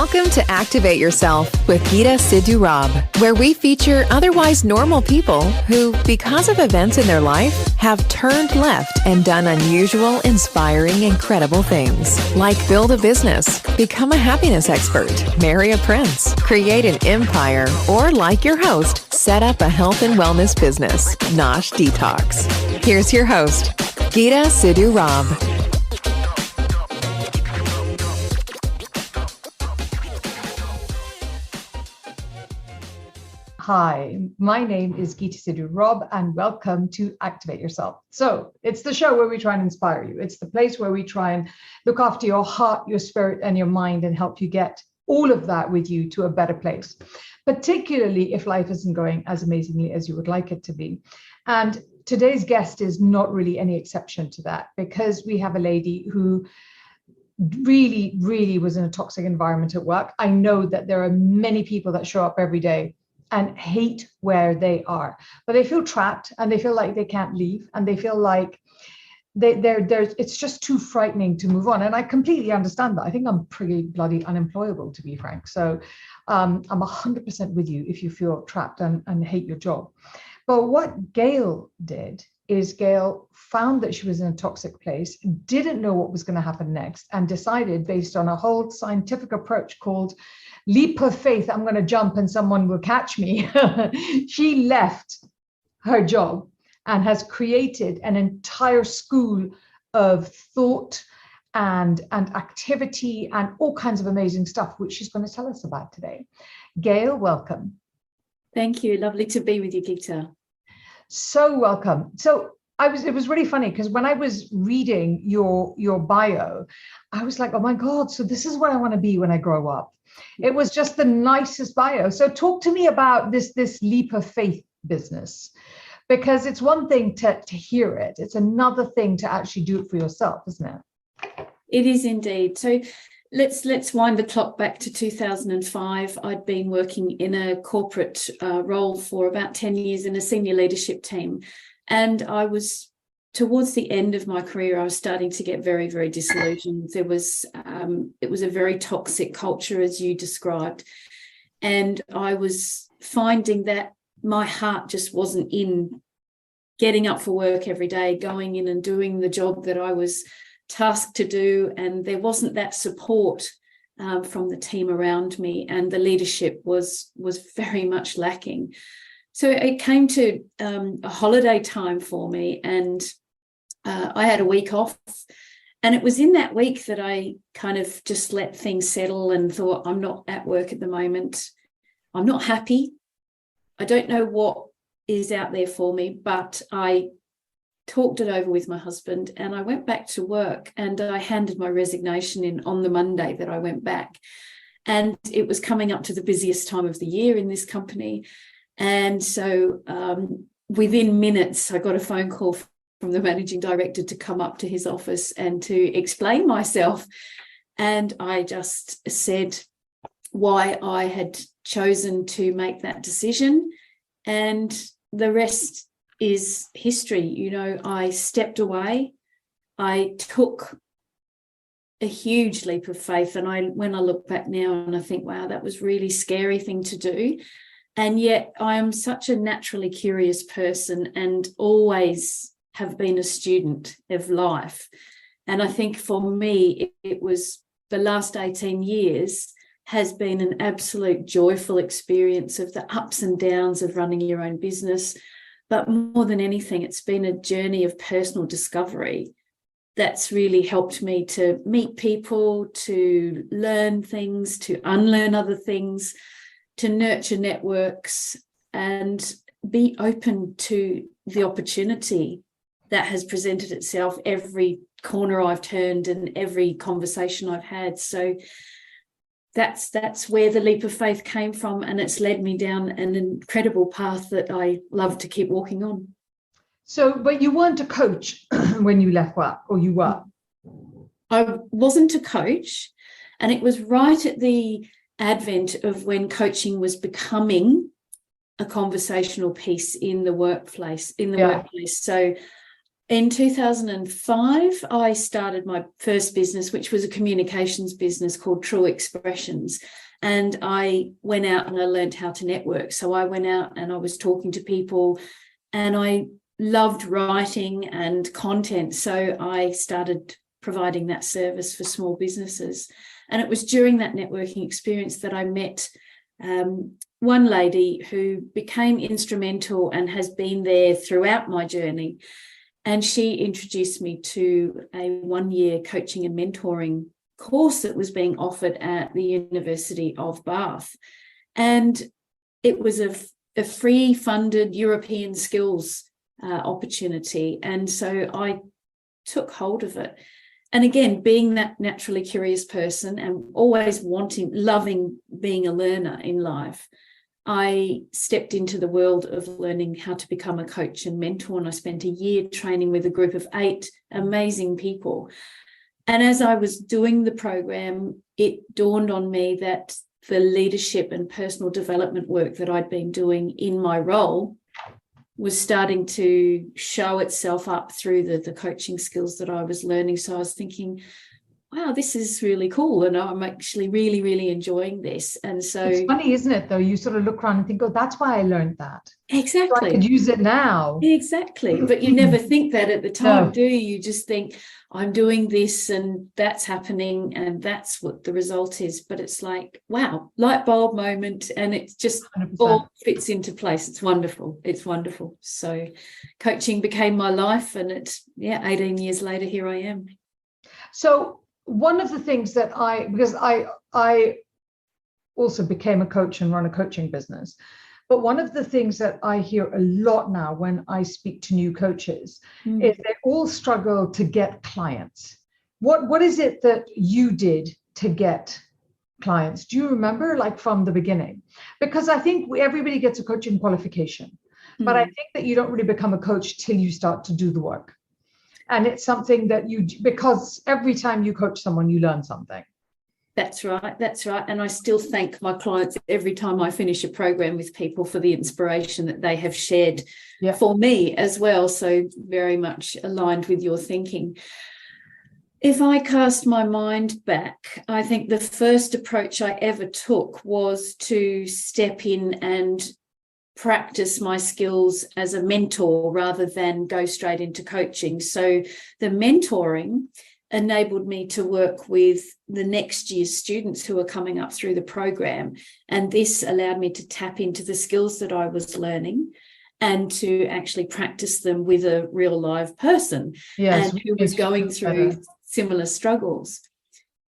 Welcome to Activate Yourself with Geeta, Sidhu, Robb, where we feature otherwise normal people who, because of events in their life, have turned left and done unusual, inspiring, incredible things. Like build a business, become a happiness expert, marry a prince, create an empire, or like your host, set up a health and wellness business, Nosh Detox. Here's your host, Geeta, Sidhu, Robb. Hi, my name is Geeta, Sidhu, Robb, and welcome to Activate Yourself. So it's the show where we try and inspire you. It's the place where we try and look after your heart, your spirit, and your mind and help you get all of that with you to a better place, particularly if life isn't going as amazingly as you would like it to be. And today's guest is not really any exception to that, because we have a lady who really was in a toxic environment at work. I know that there are many people that show up every day and hate where they are, but they feel trapped and they feel like they can't leave, and they feel like it's just too frightening to move on. And I completely understand that. I think I'm pretty bloody unemployable, to be frank. So I'm 100% with you if you feel trapped and hate your job. But what Gail did is Gail found that she was in a toxic place, didn't know what was going to happen next, and decided, based on a whole scientific approach called leap of faith, I'm going to jump and someone will catch me. She left her job and has created an entire school of thought and activity and all kinds of amazing stuff, which she's going to tell us about today. Gail, welcome. Thank you. Lovely to be with you, Geeta. So welcome. So it was really funny, because when I was reading your bio, I was like, oh my God, so this is what I want to be when I grow up. It was just the nicest bio. So talk to me about this leap of faith business, because it's one thing to hear it. It's another thing to actually do it for yourself, isn't it? It is indeed. So let's wind the clock back to 2005. I'd been working in a corporate role for about 10 years in a senior leadership team. And I was, towards the end of my career, I was starting to get very, very disillusioned. It was a very toxic culture, as you described. And I was finding that my heart just wasn't in getting up for work every day, going in and doing the job that I was tasked to do. And there wasn't that support from the team around me, and the leadership was very much lacking. So it came to a holiday time for me, and I had a week off. And it was in that week that I kind of just let things settle and thought, I'm not at work at the moment. I'm not happy. I don't know what is out there for me, but I talked it over with my husband, and I went back to work, and I handed my resignation in on the Monday that I went back. And it was coming up to the busiest time of the year in this company. And so within minutes, I got a phone call from the managing director to come up to his office and to explain myself. And I just said why I had chosen to make that decision. And the rest is history. You know, I stepped away. I took a huge leap of faith. And when I look back now and I think, wow, that was a really scary thing to do. And yet I am such a naturally curious person and always have been a student of life. And I think for me, it was the last 18 years has been an absolute joyful experience of the ups and downs of running your own business. But more than anything, it's been a journey of personal discovery that's really helped me to meet people, to learn things, to unlearn other things, to nurture networks and be open to the opportunity that has presented itself every corner I've turned and every conversation I've had. So that's where the leap of faith came from, and it's led me down an incredible path that I love to keep walking on. So, but you weren't a coach when you left work, or you were? I wasn't a coach, and it was right at the advent of when coaching was becoming a conversational piece in the workplace. So In 2005, I started my first business, which was a communications business called True Expressions. And I went out and I learned how to network. So I went out and I was talking to people, and I loved writing and content. So I started providing that service for small businesses. And it was during that networking experience that I met one lady who became instrumental and has been there throughout my journey. And she introduced me to a one-year coaching and mentoring course that was being offered at the University of Bath. And it was a free funded European skills opportunity. And so I took hold of it. And again, being that naturally curious person and always loving being a learner in life, I stepped into the world of learning how to become a coach and mentor. And I spent a year training with a group of 8 amazing people. And as I was doing the program, it dawned on me that the leadership and personal development work that I'd been doing in my role was starting to show itself up through the coaching skills that I was learning. So I was thinking, wow, this is really cool. And I'm actually really, really enjoying this. And so it's funny, isn't it, though? You sort of look around and think, oh, that's why I learned that. Exactly. So I could use it now. Exactly. But you never think that at the time, No. do you? You just think, I'm doing this and that's happening and that's what the result is. But it's like, wow, light bulb moment, and it just 100%. all fits into place. It's wonderful. It's wonderful. So coaching became my life, and it's 18 years later, here I am. So one of the things that because I also became a coach and run a coaching business, but one of the things that I hear a lot now when I speak to new coaches is they all struggle to get clients. What is it that you did to get clients? Do you remember, like, from the beginning? Because I think everybody gets a coaching qualification, but I think that you don't really become a coach till you start to do the work. And it's something that because every time you coach someone, you learn something. That's right. That's right. And I still thank my clients every time I finish a program with people for the inspiration that they have shared for me as well. So very much aligned with your thinking. If I cast my mind back, I think the first approach I ever took was to step in and practice my skills as a mentor rather than go straight into coaching. So the mentoring enabled me to work with the next year's students who are coming up through the program. And this allowed me to tap into the skills that I was learning and to actually practice them with a real live person and who was going through similar struggles.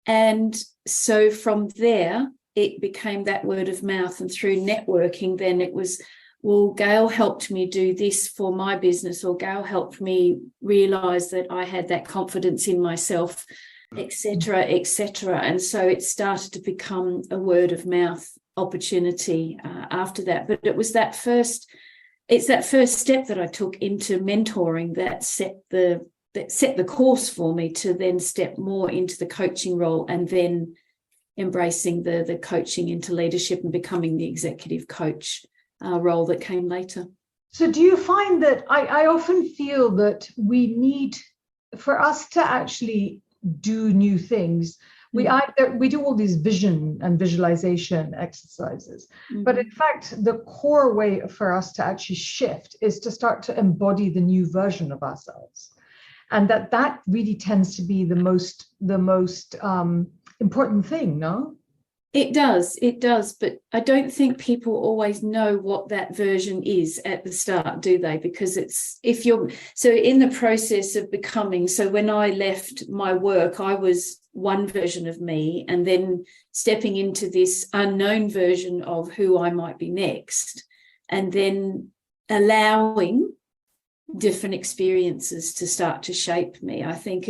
And so from there, it became that word of mouth. And through networking, then it was, well, Gail helped me do this for my business, or Gail helped me realize that I had that confidence in myself, etc., etc. And so it started to become a word of mouth opportunity after that. But it was that first step that I took into mentoring that set the course for me to then step more into the coaching role, and then embracing the coaching into leadership and becoming the executive coach role that came later. So do you find that I often feel that we need, for us to actually do new things, we do all these vision and visualization exercises, but in fact the core way for us to actually shift is to start to embody the new version of ourselves, and that really tends to be the most important thing. No, it does, but I don't think people always know what that version is at the start, do they? Because so in the process of becoming, so when I left my work, I was one version of me, and then stepping into this unknown version of who I might be next, and then allowing different experiences to start to shape me. I think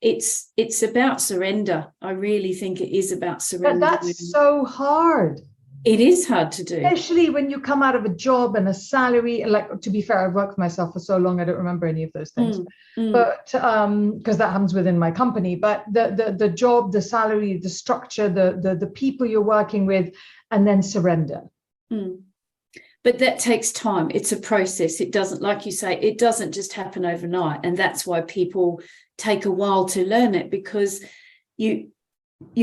it's about surrender. I really think it is about surrender. But that's so hard. It is hard to do. Especially when you come out of a job and a salary. And like, to be fair, I've worked for myself for so long, I don't remember any of those things. But because that happens within my company. But the job, the salary, the structure, the people you're working with, and then surrender. But that takes time. It's a process. It doesn't, like you say, it doesn't just happen overnight. And that's why people take a while to learn it, because you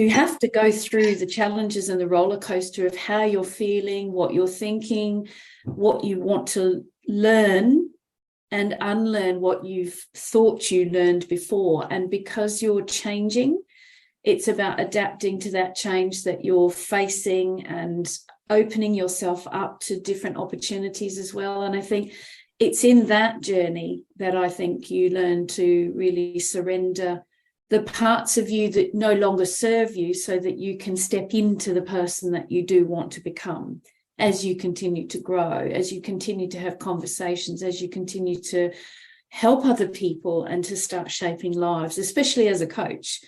have to go through the challenges and the roller coaster of how you're feeling, what you're thinking, what you want to learn, and unlearn what you've thought you learned before. And because you're changing, it's about adapting to that change that you're facing and opening yourself up to different opportunities as well. And I think it's in that journey that I think you learn to really surrender the parts of you that no longer serve you, so that you can step into the person that you do want to become as you continue to grow, as you continue to have conversations, as you continue to help other people and to start shaping lives, especially as a coach.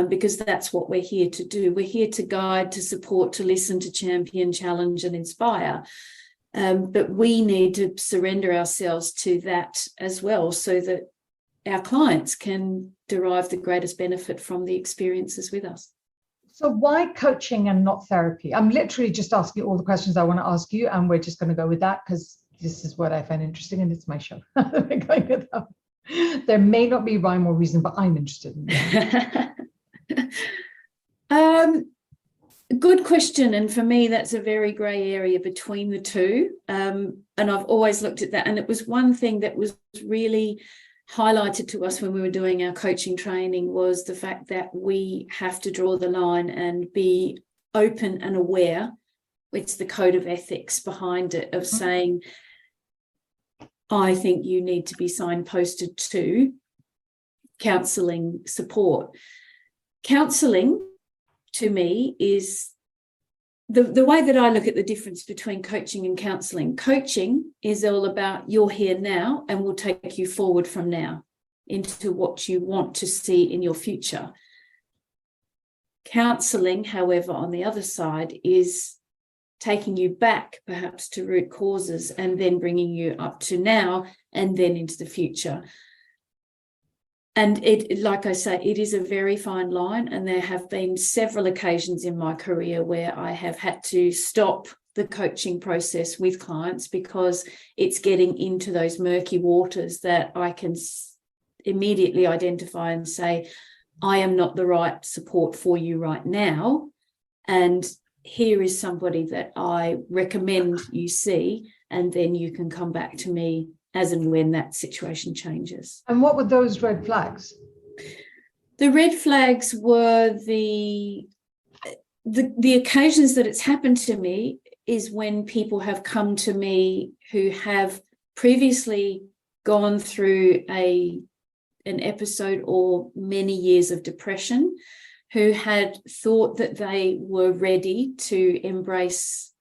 Because that's what we're here to do. We're here to guide, to support, to listen, to champion, challenge, and inspire. But we need to surrender ourselves to that as well, so that our clients can derive the greatest benefit from the experiences with us. So why coaching and not therapy? I'm literally just asking all the questions I want to ask you, and we're just going to go with that because this is what I find interesting and it's my show. We're going with that. There may not be rhyme or reason, but I'm interested in that. Good question. And for me, that's a very grey area between the two. And I've always looked at that. And it was one thing that was really highlighted to us when we were doing our coaching training, was the fact that we have to draw the line and be open and aware. It's the code of ethics behind it, of saying, I think you need to be signposted to counselling support. Counselling, to me, is the way that I look at the difference between coaching and counselling. Coaching is all about you're here now and we'll take you forward from now into what you want to see in your future. Counselling, however, on the other side, is taking you back perhaps to root causes and then bringing you up to now and then into the future. And it, like I say, it is a very fine line. And there have been several occasions in my career where I have had to stop the coaching process with clients because it's getting into those murky waters that I can immediately identify and say, I am not the right support for you right now. And here is somebody that I recommend you see, and then you can come back to me as and when that situation changes. And what were those red flags? The red flags were the occasions that it's happened to me is when people have come to me who have previously gone through an episode or many years of depression, who had thought that they were ready to embrace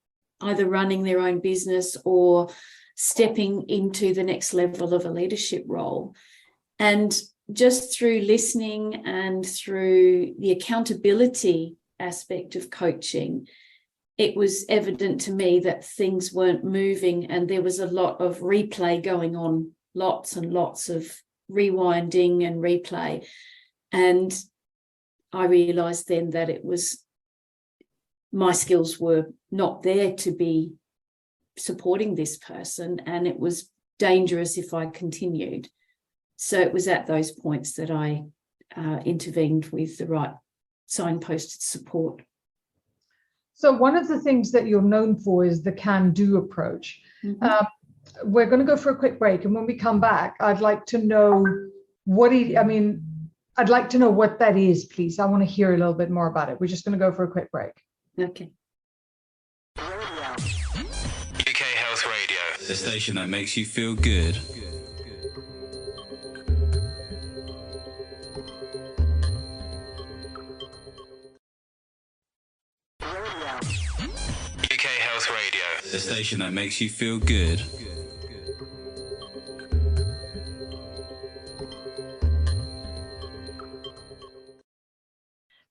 either running their own business or stepping into the next level of a leadership role. And just through listening and through the accountability aspect of coaching, it was evident to me that things weren't moving, and there was a lot of replay going on, lots and lots of rewinding and replay. And I realized then that it was my skills were not there to be supporting this person, and it was dangerous if I continued. So it was at those points that I intervened with the right signposted support. So one of the things that you're known for is the can-do approach. Mm-hmm. We're going to go for a quick break, and when we come back, I'd like to know I'd like to know what that is, please. I want to hear a little bit more about it. We're just going to go for a quick break. Okay. UK Health Radio, the station that makes you feel good. UK Health Radio, the station that makes you feel good.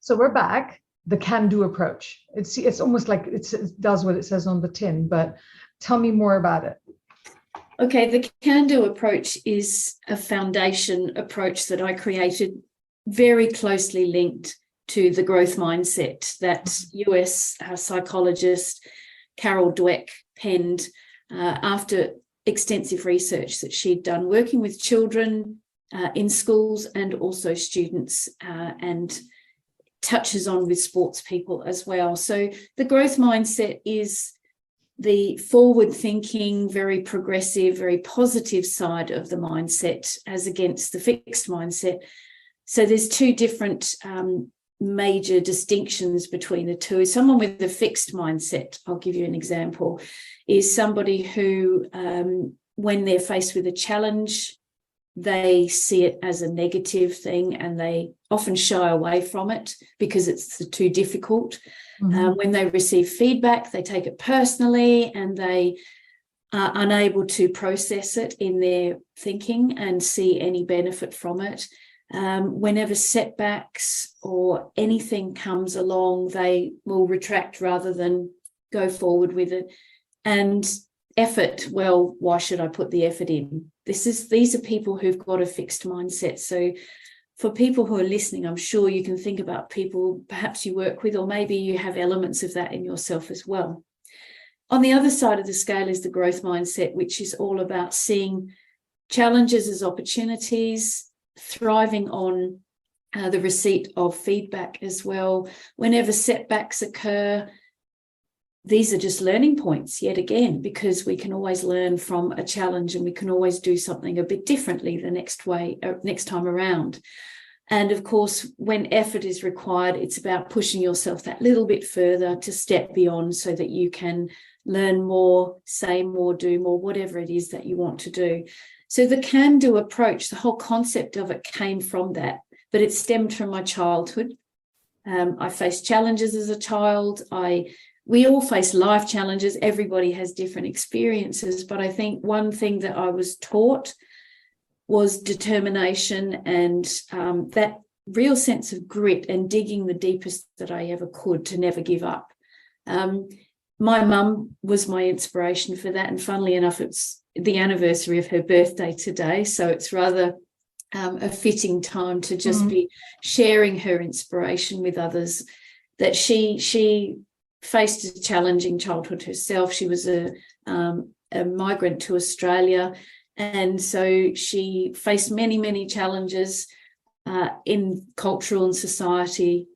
So we're back. The can-do approach. It's almost like it does what it says on the tin, but tell me more about it. Okay, the can-do approach is a foundation approach that I created, very closely linked to the growth mindset that US psychologist Carol Dweck penned after extensive research that she'd done working with children in schools and also students, and touches on with sports people as well. So the growth mindset is the forward-thinking, very progressive, very positive side of the mindset as against the fixed mindset. So there's two different major distinctions between the two. Someone with a fixed mindset, I'll give you an example, is somebody who, when they're faced with a challenge, they see it as a negative thing and they often shy away from it because it's too difficult. When they receive feedback, they take it personally and they are unable to process it in their thinking and see any benefit from it. Whenever setbacks or anything comes along, they will retract rather than go forward with it. And effort, well, why should I put the effort in? These are people who've got a fixed mindset. So for people who are listening, I'm sure you can think about people perhaps you work with, or maybe you have elements of that in yourself as well. On the other side of the scale is the growth mindset, which is all about seeing challenges as opportunities, thriving on the receipt of feedback as well. Whenever setbacks occur, these are just learning points yet again, because we can always learn from a challenge and we can always do something a bit differently the next time around. And of course, when effort is required, it's about pushing yourself that little bit further to step beyond so that you can learn more, say more, do more, whatever it is that you want to do. So the can-do approach, the whole concept of it came from that, but it stemmed from my childhood. I faced challenges as a child. We all face life challenges. Everybody has different experiences, but I think one thing that I was taught was determination and that real sense of grit and digging the deepest that I ever could to never give up. My mum was my inspiration for that, and funnily enough, it's the anniversary of her birthday today, so it's rather a fitting time to just be sharing her inspiration with others. That she faced a challenging childhood herself. She was a migrant to Australia, and so she faced many, many challenges in cultural and society.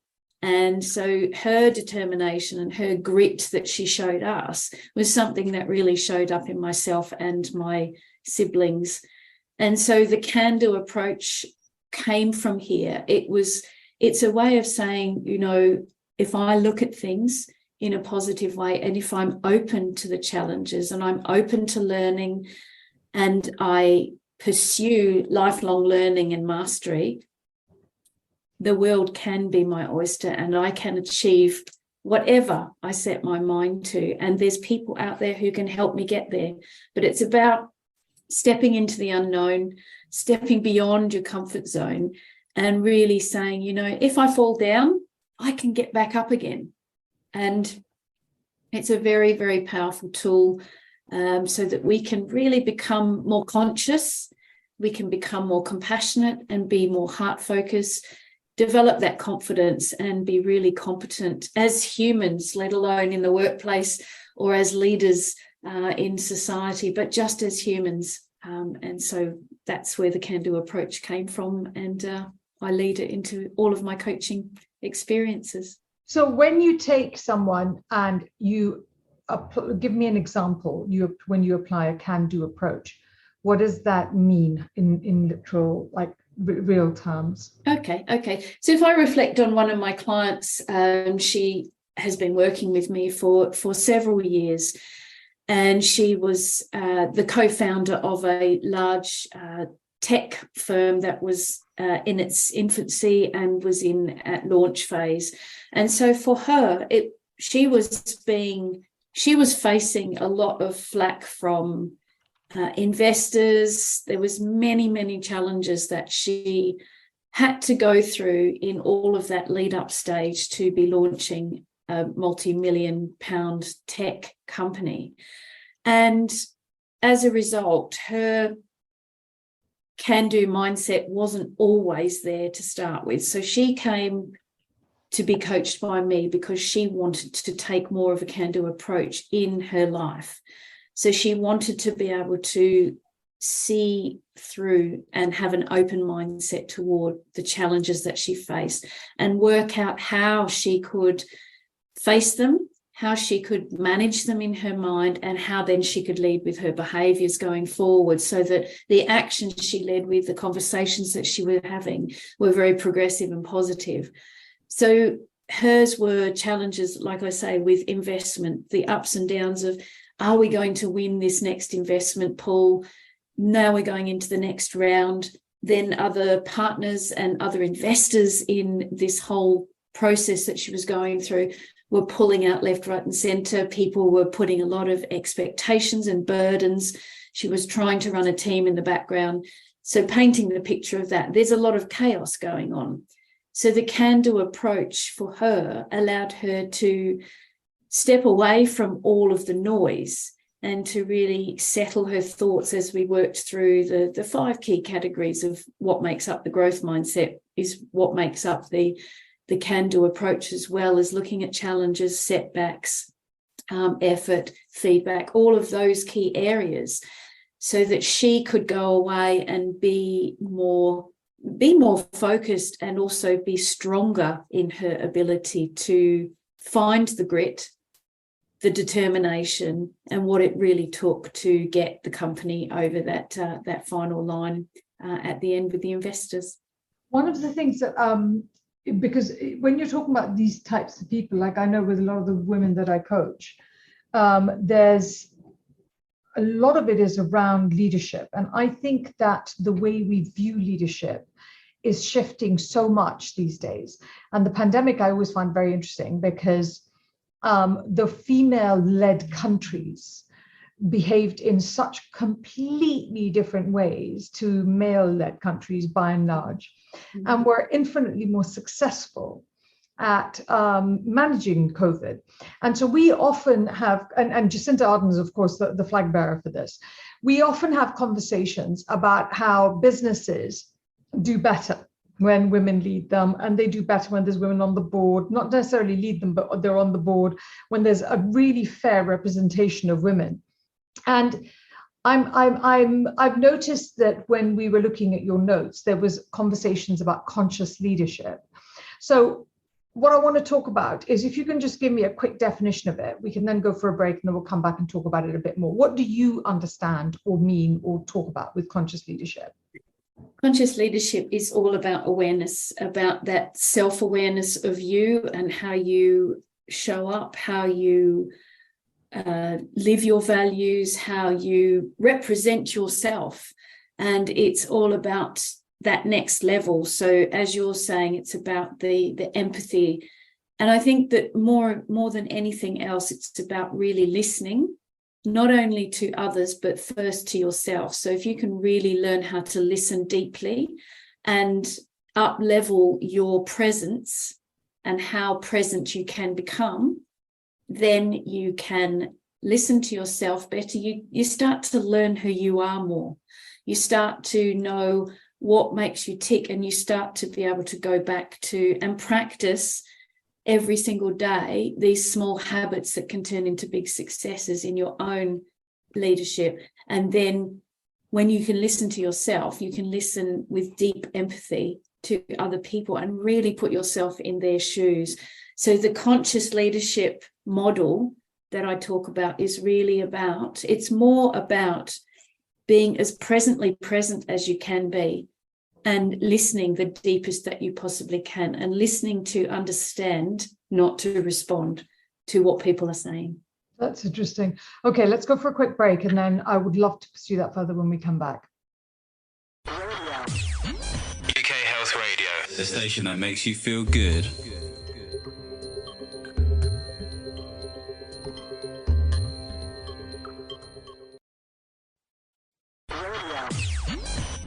And so her determination and her grit that she showed us was something that really showed up in myself and my siblings. And so the can-do approach came from here. It's a way of saying, if I look at things in a positive way, and if I'm open to the challenges and I'm open to learning and I pursue lifelong learning and mastery, the world can be my oyster and I can achieve whatever I set my mind to. And there's people out there who can help me get there. But it's about stepping into the unknown, stepping beyond your comfort zone and really saying, if I fall down, I can get back up again. And it's a very, very powerful tool so that we can really become more conscious, we can become more compassionate and be more heart-focused, develop that confidence and be really competent as humans, let alone in the workplace or as leaders in society, but just as humans. And so that's where the can-do approach came from. And I lead it into all of my coaching experiences. So when you take someone and you give me an example, when you apply a can-do approach, what does that mean in literal, like real terms? Okay. So if I reflect on one of my clients, she has been working with me for several years, and she was the co-founder of a large tech firm that was in its infancy and was at launch phase. And so for her, she was facing a lot of flack from investors. There was many, many challenges that she had to go through in all of that lead up stage to be launching a multi-million pound tech company. And as a result, her can-do mindset wasn't always there to start with. So she came to be coached by me because she wanted to take more of a can-do approach in her life. So she wanted to be able to see through and have an open mindset toward the challenges that she faced and work out how she could face them, how she could manage them in her mind, and how then she could lead with her behaviors going forward, so that the actions she led with, the conversations that she was having, were very progressive and positive. So hers were challenges, like I say, with investment, the ups and downs of, are we going to win this next investment pool? Now we're going into the next round. Then other partners and other investors in this whole process that she was going through were pulling out left, right, and centre. People were putting a lot of expectations and burdens. She was trying to run a team in the background. So painting the picture of that, there's a lot of chaos going on. So the can-do approach for her allowed her to step away from all of the noise and to really settle her thoughts as we worked through the 5 key categories of what makes up the growth mindset, is what makes up the can-do approach, as well as looking at challenges, setbacks, effort, feedback, all of those key areas, so that she could go away and be more focused and also be stronger in her ability to find the grit, the determination, and what it really took to get the company over that final line at the end with the investors. One of the things that, because when you're talking about these types of people, like I know with a lot of the women that I coach, there's a lot of it is around leadership. And I think that the way we view leadership is shifting so much these days. And the pandemic I always find very interesting, because the female-led countries behaved in such completely different ways to male-led countries by and large, and were infinitely more successful at managing COVID. And so we often have, and Jacinta Ardern is, of course, the flag bearer for this, we often have conversations about how businesses do better when women lead them, and they do better when there's women on the board, not necessarily lead them, but they're on the board, when there's a really fair representation of women. And I've noticed that when we were looking at your notes, there was conversations about conscious leadership. So what I want to talk about is, if you can just give me a quick definition of it, we can then go for a break and then we'll come back and talk about it a bit more. What do you understand or mean or talk about with conscious leadership? Conscious leadership is all about awareness, about that self-awareness of you and how you show up, how you live your values, how you represent yourself. And it's all about that next level. So as you're saying, it's about the empathy. And I think that more than anything else, it's about really listening, not only to others, but first to yourself. So if you can really learn how to listen deeply and up-level your presence and how present you can become, then you can listen to yourself better. You start to learn who you are more. You start to know what makes you tick, and you start to be able to go back to and practice every single day these small habits that can turn into big successes in your own leadership. And then when you can listen to yourself, you can listen with deep empathy to other people and really put yourself in their shoes. So the conscious leadership model that I talk about is really about, it's more about being as presently present as you can be, and listening the deepest that you possibly can, and listening to understand, not to respond to what people are saying. That's interesting. Okay, let's go for a quick break, and then I would love to pursue that further when we come back. UK Health Radio, the station that makes you feel good.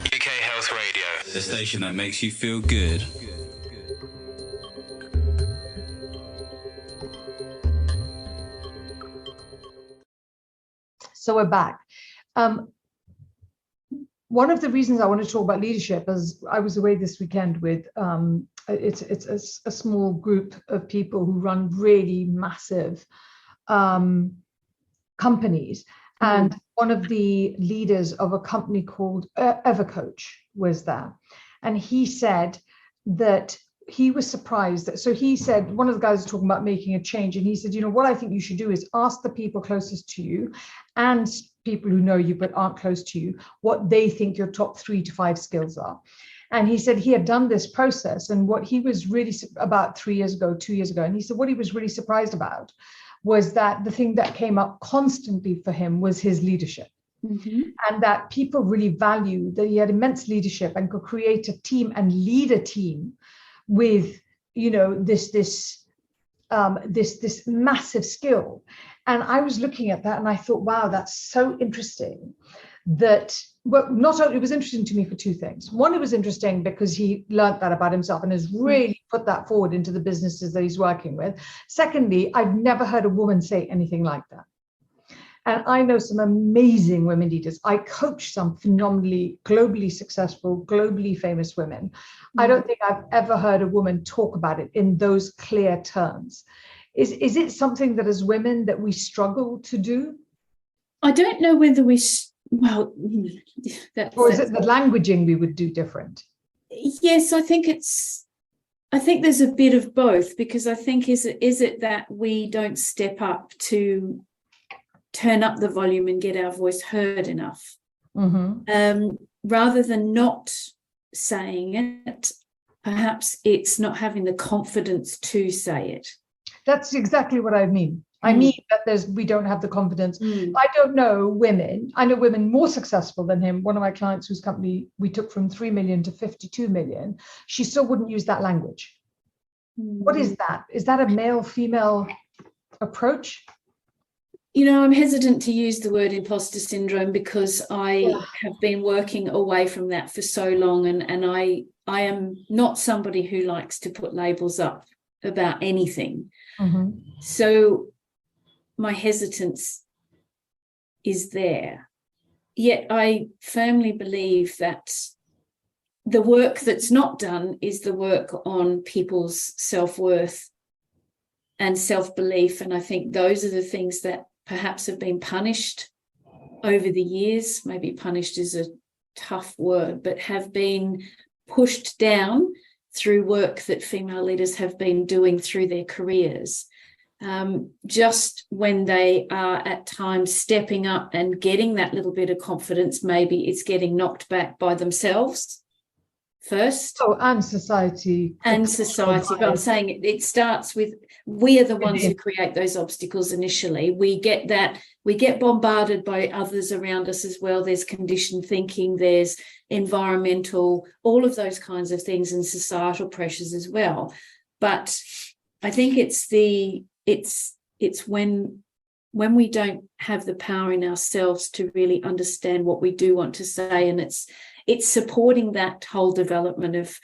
UK Health Radio, the station that makes you feel good. So we're back. One of the reasons I want to talk about leadership is I was away this weekend with it's a small group of people who run really massive companies. And one of the leaders of a company called Evercoach was there. And he said that he was surprised that, so he said, one of the guys was talking about making a change, and he said, you know, what I think you should do is ask the people closest to you and people who know you but aren't close to you what they think your top 3 to 5 skills are. And he said he had done this process, and what he was really, about 2 years ago, and he said what he was really surprised about was that the thing that came up constantly for him was his leadership. And that people really value that he had immense leadership and could create a team and lead a team with, you know, this massive skill. And I was looking at that and I thought, wow, that's so interesting. That, well, not only, it was interesting to me for 2 things. One, it was interesting because he learned that about himself and has really put that forward into the businesses that he's working with. Secondly, I've never heard a woman say anything like that. And I know some amazing women leaders. I coach some phenomenally, globally successful, globally famous women. I don't think I've ever heard a woman talk about it in those clear terms. Is it something that as women that we struggle to do? I don't know whether we, well, or is it the languaging we would do different? Yes, I think there's a bit of both, because I think is it that we don't step up to turn up the volume and get our voice heard enough, rather than not saying it. Perhaps it's not having the confidence to say it. That's exactly what I mean. I mean that we don't have the confidence. I don't know women. I know women more successful than him. One of my clients whose company we took from 3 million to 52 million, she still wouldn't use that language. What is that? Is that a male-female approach? You know, I'm hesitant to use the word imposter syndrome because I have been working away from that for so long, and I am not somebody who likes to put labels up about anything. So my hesitance is there. Yet I firmly believe that the work that's not done is the work on people's self-worth and self-belief. And I think those are the things that perhaps have been punished over the years. Maybe punished is a tough word, but have been pushed down through work that female leaders have been doing through their careers. Just when they are at times stepping up and getting that little bit of confidence, maybe it's getting knocked back by themselves first. Oh, and society. And society. But I'm saying it starts with, we are the ones who create those obstacles initially. We get bombarded by others around us as well. There's conditioned thinking, there's environmental, all of those kinds of things, and societal pressures as well. But I think it's when we don't have the power in ourselves to really understand what we do want to say, and it's supporting that whole development of,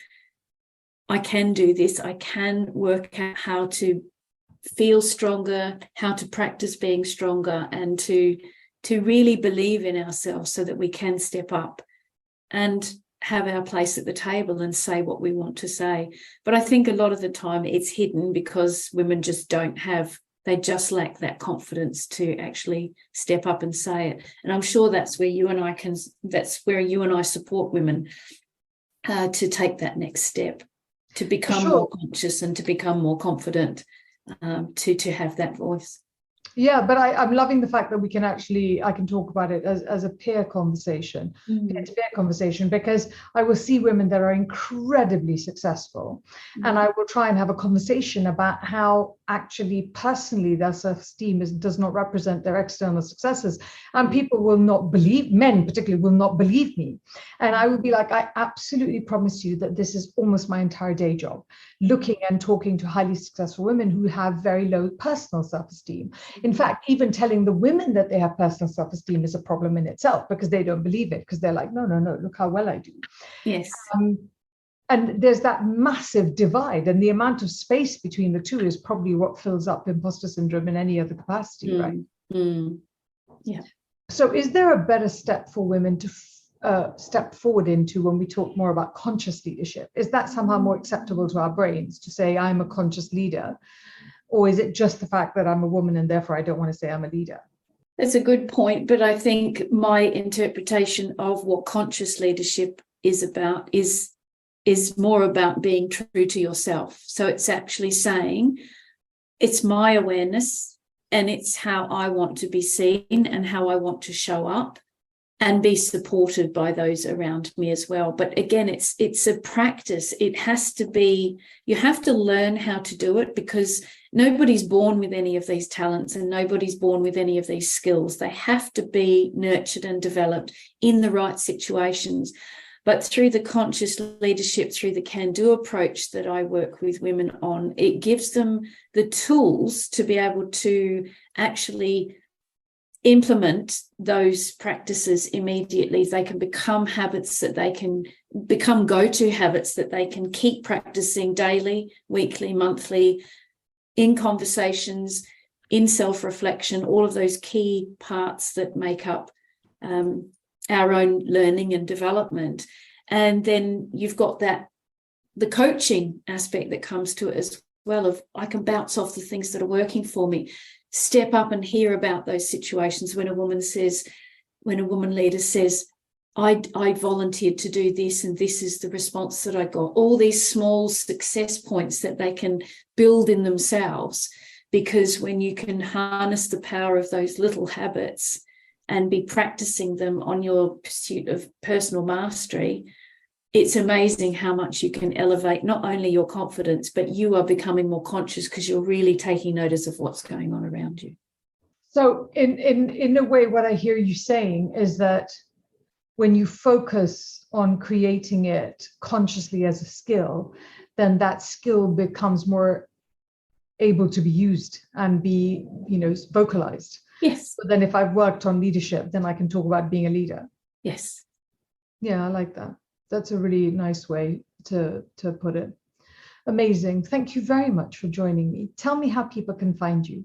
I can do this, I can work out how to feel stronger, how to practice being stronger, and to really believe in ourselves so that we can step up and have our place at the table and say what we want to say. But I think a lot of the time it's hidden because women just they just lack that confidence to actually step up and say it. And I'm sure that's where you and I support women to take that next step, to become more conscious and to become more confident, to have that voice. Yeah, but I'm loving the fact that I can talk about it as a peer conversation, peer-to-peer conversation, because I will see women that are incredibly successful, and I will try and have a conversation about how actually personally their self-esteem does not represent their external successes, and people will not believe, men particularly will not believe me, and I would be like, I absolutely promise you that this is almost my entire day job, looking and talking to highly successful women who have very low personal self-esteem. In fact, even telling the women that they have personal self-esteem is a problem in itself, because they don't believe it, because they're like, no, look how well I do. Yes. And there's that massive divide, and the amount of space between the two is probably what fills up imposter syndrome in any other capacity, right? Yeah. So is there a better step for women to step forward into when we talk more about conscious leadership? Is that somehow more acceptable to our brains to say, I'm a conscious leader? Or is it just the fact that I'm a woman and therefore I don't want to say I'm a leader? That's a good point, but I think my interpretation of what conscious leadership is about is more about being true to yourself. So it's actually saying, it's my awareness and it's how I want to be seen and how I want to show up and be supported by those around me as well. But again, it's a practice. It has to be, you have to learn how to do it, because nobody's born with any of these talents and nobody's born with any of these skills. They have to be nurtured and developed in the right situations. But through the conscious leadership, through the can-do approach that I work with women on, it gives them the tools to be able to actually implement those practices immediately. They can become habits that they can become go-to habits that they can keep practicing daily, weekly, monthly, in conversations, in self-reflection, all of those key parts that make up our own learning and development. And then you've got the coaching aspect that comes to it as well, of I can bounce off the things that are working for me, step up and hear about those situations when a woman leader says, I volunteered to do this and this is the response that I got. All these small success points that they can build in themselves, because when you can harness the power of those little habits and be practicing them on your pursuit of personal mastery, it's amazing how much you can elevate not only your confidence, but you are becoming more conscious because you're really taking notice of what's going on around you. So in a way, what I hear you saying is that when you focus on creating it consciously as a skill, then that skill becomes more able to be used and be, vocalized. Yes. But then if I've worked on leadership, then I can talk about being a leader. Yes. Yeah, I like that. That's a really nice way to put it. Amazing. Thank you very much for joining me. Tell me how people can find you.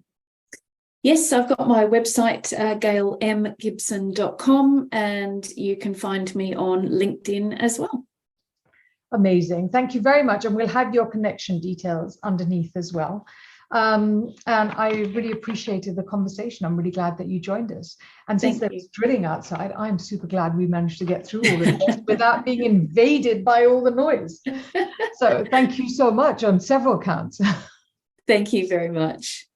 Yes, I've got my website, gailmgibson.com, and you can find me on LinkedIn as well. Amazing. Thank you very much. And we'll have your connection details underneath as well. And I really appreciated the conversation. I'm really glad that you joined us. And since there's drilling outside, I'm super glad we managed to get through all of this without being invaded by all the noise. So thank you so much on several counts. Thank you very much.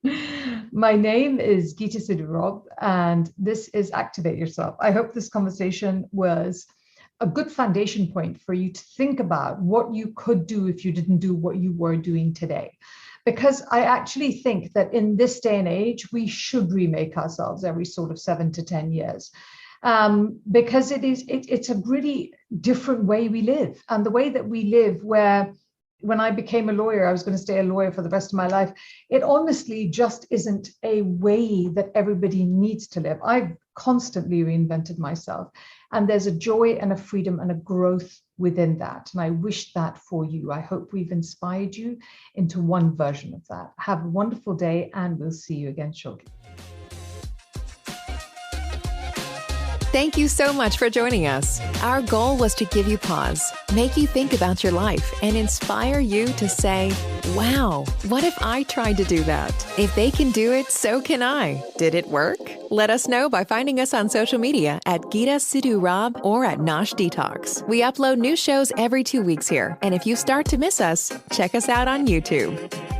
My name is Geeta Sidhu Robb, and this is Activate Yourself. I hope this conversation was a good foundation point for you to think about what you could do if you didn't do what you were doing today. Because I actually think that in this day and age, we should remake ourselves every sort of 7 to 10 years. Because it's a really different way we live. And the way that we live, where when I became a lawyer, I was going to stay a lawyer for the rest of my life. It honestly just isn't a way that everybody needs to live. I've constantly reinvented myself. And there's a joy and a freedom and a growth within that. And I wish that for you. I hope we've inspired you into one version of that. Have a wonderful day, and we'll see you again shortly. Thank you so much for joining us. Our goal was to give you pause, make you think about your life, and inspire you to say, wow, what if I tried to do that? If they can do it, so can I. Did it work? Let us know by finding us on social media at Geeta Sidhu Robb or at Nosh Detox. We upload new shows every 2 weeks here, and if you start to miss us, check us out on YouTube.